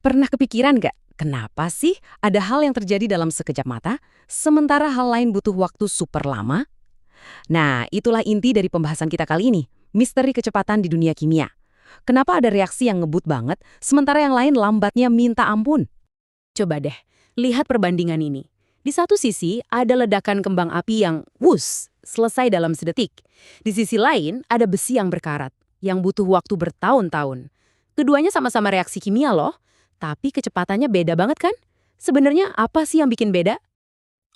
Pernah kepikiran nggak, kenapa sih ada hal yang terjadi dalam sekejap mata, sementara hal lain butuh waktu super lama? Nah, itulah inti dari pembahasan kita kali ini, misteri kecepatan di dunia kimia. Kenapa ada reaksi yang ngebut banget, sementara yang lain lambatnya minta ampun? Coba deh, lihat perbandingan ini. Di satu sisi, ada ledakan kembang api yang selesai dalam sedetik. Di sisi lain, ada besi yang berkarat, yang butuh waktu bertahun-tahun. Keduanya sama-sama reaksi kimia loh, tapi kecepatannya beda banget kan? Sebenarnya apa sih yang bikin beda?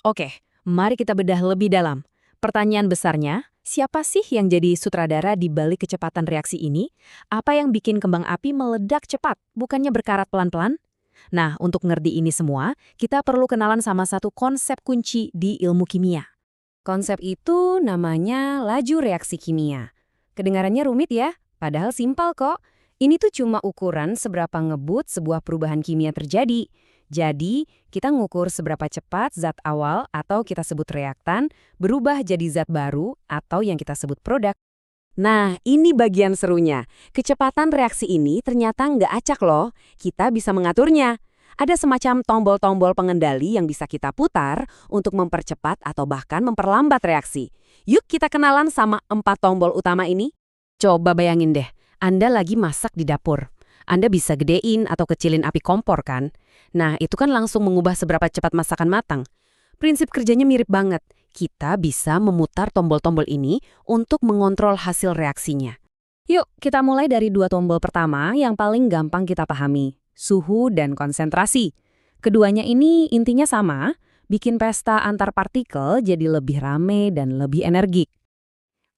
Oke, mari kita bedah lebih dalam. Pertanyaan besarnya, siapa sih yang jadi sutradara di balik kecepatan reaksi ini? Apa yang bikin kembang api meledak cepat, bukannya berkarat pelan-pelan? Nah, untuk ngerti ini semua, kita perlu kenalan sama satu konsep kunci di ilmu kimia. Konsep itu namanya laju reaksi kimia. Kedengarannya rumit ya, padahal simpel kok. Ini tuh cuma ukuran seberapa ngebut sebuah perubahan kimia terjadi. Jadi, kita ngukur seberapa cepat zat awal atau kita sebut reaktan berubah jadi zat baru atau yang kita sebut produk. Nah, ini bagian serunya. Kecepatan reaksi ini ternyata nggak acak loh. Kita bisa mengaturnya. Ada semacam tombol-tombol pengendali yang bisa kita putar untuk mempercepat atau bahkan memperlambat reaksi. Yuk kita kenalan sama 4 tombol utama ini. Coba bayangin deh, Anda lagi masak di dapur. Anda bisa gedein atau kecilin api kompor kan? Nah, itu kan langsung mengubah seberapa cepat masakan matang. Prinsip kerjanya mirip banget. Kita bisa memutar tombol-tombol ini untuk mengontrol hasil reaksinya. Yuk, kita mulai dari 2 tombol pertama yang paling gampang kita pahami, suhu dan konsentrasi. Keduanya ini intinya sama, bikin pesta antar partikel jadi lebih rame dan lebih energik.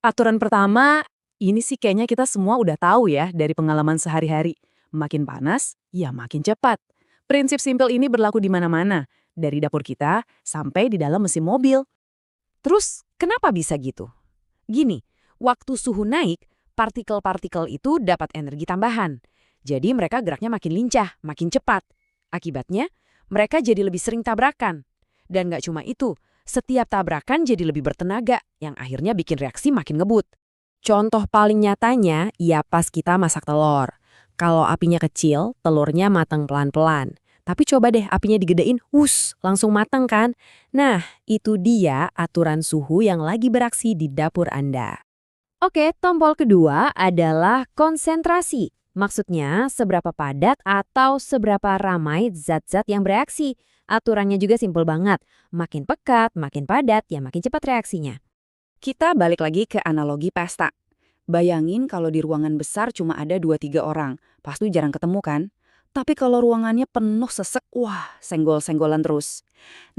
Aturan pertama, ini sih kayaknya kita semua udah tahu ya dari pengalaman sehari-hari. Makin panas, ya makin cepat. Prinsip simpel ini berlaku di mana-mana, dari dapur kita sampai di dalam mesin mobil. Terus, kenapa bisa gitu? Gini, waktu suhu naik, partikel-partikel itu dapat energi tambahan. Jadi mereka geraknya makin lincah, makin cepat. Akibatnya, mereka jadi lebih sering tabrakan. Dan nggak cuma itu, setiap tabrakan jadi lebih bertenaga, yang akhirnya bikin reaksi makin ngebut. Contoh paling nyatanya, ya pas kita masak telur. Kalau apinya kecil, telurnya matang pelan-pelan. Tapi coba deh apinya digedein, langsung matang kan? Nah, itu dia aturan suhu yang lagi beraksi di dapur Anda. Oke, tombol kedua adalah konsentrasi. Maksudnya, seberapa padat atau seberapa ramai zat-zat yang bereaksi. Aturannya juga simpel banget. Makin pekat, makin padat, ya makin cepat reaksinya. Kita balik lagi ke analogi pesta. Bayangin kalau di ruangan besar cuma ada 2-3 orang, pasti jarang ketemu kan? Tapi kalau ruangannya penuh sesek, wah, senggol-senggolan terus.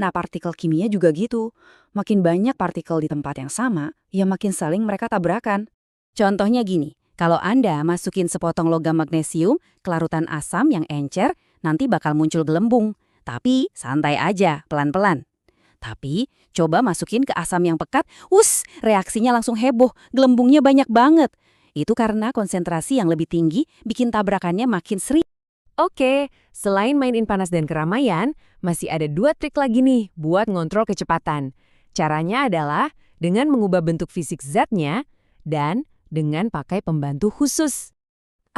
Nah, partikel kimia juga gitu. Makin banyak partikel di tempat yang sama, ya makin saling mereka tabrakan. Contohnya gini, kalau Anda masukin sepotong logam magnesium ke larutan asam yang encer, nanti bakal muncul gelembung. Tapi santai aja, pelan-pelan. Tapi, coba masukin ke asam yang pekat, reaksinya langsung heboh, gelembungnya banyak banget. Itu karena konsentrasi yang lebih tinggi bikin tabrakannya makin sering. Oke, selain mainin panas dan keramaian, masih ada 2 trik lagi nih buat ngontrol kecepatan. Caranya adalah dengan mengubah bentuk fisik zatnya dan dengan pakai pembantu khusus.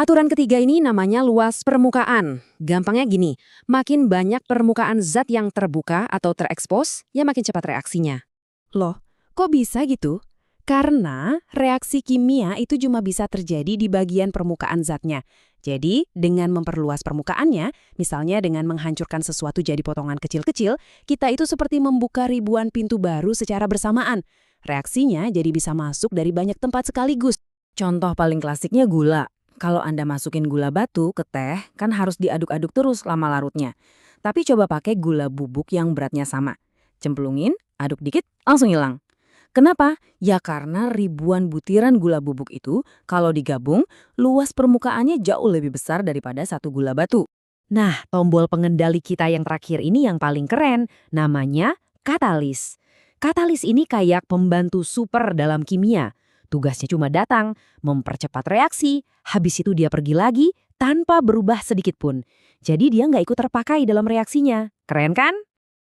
Aturan ketiga ini namanya luas permukaan. Gampangnya gini, makin banyak permukaan zat yang terbuka atau terekspos, ya makin cepat reaksinya. Loh, kok bisa gitu? Karena reaksi kimia itu cuma bisa terjadi di bagian permukaan zatnya. Jadi, dengan memperluas permukaannya, misalnya dengan menghancurkan sesuatu jadi potongan kecil-kecil, kita itu seperti membuka ribuan pintu baru secara bersamaan. Reaksinya jadi bisa masuk dari banyak tempat sekaligus. Contoh paling klasiknya gula. Kalau Anda masukin gula batu ke teh, kan harus diaduk-aduk terus lama larutnya. Tapi coba pakai gula bubuk yang beratnya sama. Cemplungin, aduk dikit, langsung hilang. Kenapa? Ya karena ribuan butiran gula bubuk itu, kalau digabung, luas permukaannya jauh lebih besar daripada satu gula batu. Nah, tombol pengendali kita yang terakhir ini yang paling keren, namanya katalis. Katalis ini kayak pembantu super dalam kimia. Tugasnya cuma datang, mempercepat reaksi, habis itu dia pergi lagi tanpa berubah sedikit pun. Jadi dia nggak ikut terpakai dalam reaksinya. Keren kan?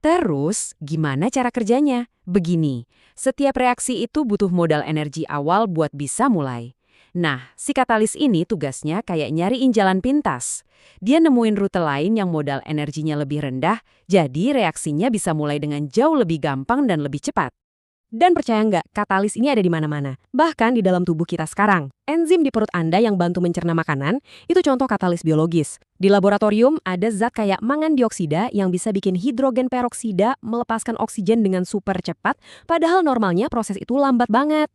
Terus, gimana cara kerjanya? Begini, setiap reaksi itu butuh modal energi awal buat bisa mulai. Nah, si katalis ini tugasnya kayak nyariin jalan pintas. Dia nemuin rute lain yang modal energinya lebih rendah, jadi reaksinya bisa mulai dengan jauh lebih gampang dan lebih cepat. Dan percaya nggak, katalis ini ada di mana-mana. Bahkan di dalam tubuh kita sekarang. Enzim di perut Anda yang bantu mencerna makanan, itu contoh katalis biologis. Di laboratorium ada zat kayak mangan dioksida yang bisa bikin hidrogen peroksida melepaskan oksigen dengan super cepat, padahal normalnya proses itu lambat banget.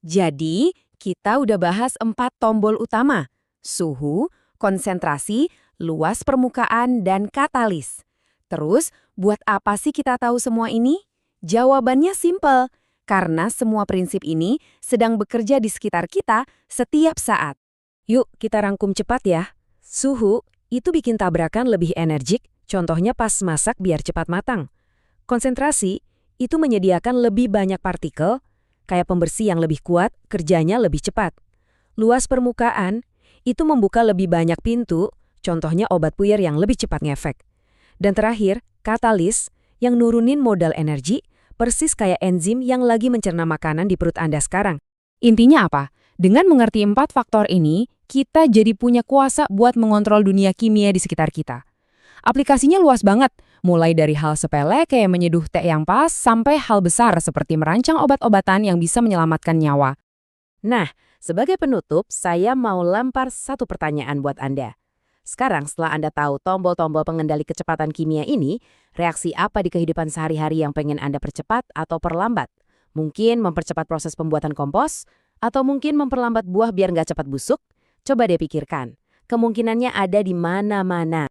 Jadi, kita udah bahas 4 tombol utama. Suhu, konsentrasi, luas permukaan, dan katalis. Terus, buat apa sih kita tahu semua ini? Jawabannya simpel, karena semua prinsip ini sedang bekerja di sekitar kita setiap saat. Yuk, kita rangkum cepat ya. Suhu, itu bikin tabrakan lebih energik, contohnya pas masak biar cepat matang. Konsentrasi, itu menyediakan lebih banyak partikel, kayak pembersih yang lebih kuat, kerjanya lebih cepat. Luas permukaan, itu membuka lebih banyak pintu, contohnya obat puyer yang lebih cepat ngefek. Dan terakhir, katalis, yang nurunin modal energi, persis kayak enzim yang lagi mencerna makanan di perut Anda sekarang. Intinya apa? Dengan mengerti 4 faktor ini, kita jadi punya kuasa buat mengontrol dunia kimia di sekitar kita. Aplikasinya luas banget, mulai dari hal sepele kayak menyeduh teh yang pas, sampai hal besar seperti merancang obat-obatan yang bisa menyelamatkan nyawa. Nah, sebagai penutup, saya mau lempar satu pertanyaan buat Anda. Sekarang setelah Anda tahu tombol-tombol pengendali kecepatan kimia ini, reaksi apa di kehidupan sehari-hari yang pengen Anda percepat atau perlambat? Mungkin mempercepat proses pembuatan kompos? Atau mungkin memperlambat buah biar nggak cepat busuk? Coba deh pikirkan. Kemungkinannya ada di mana-mana.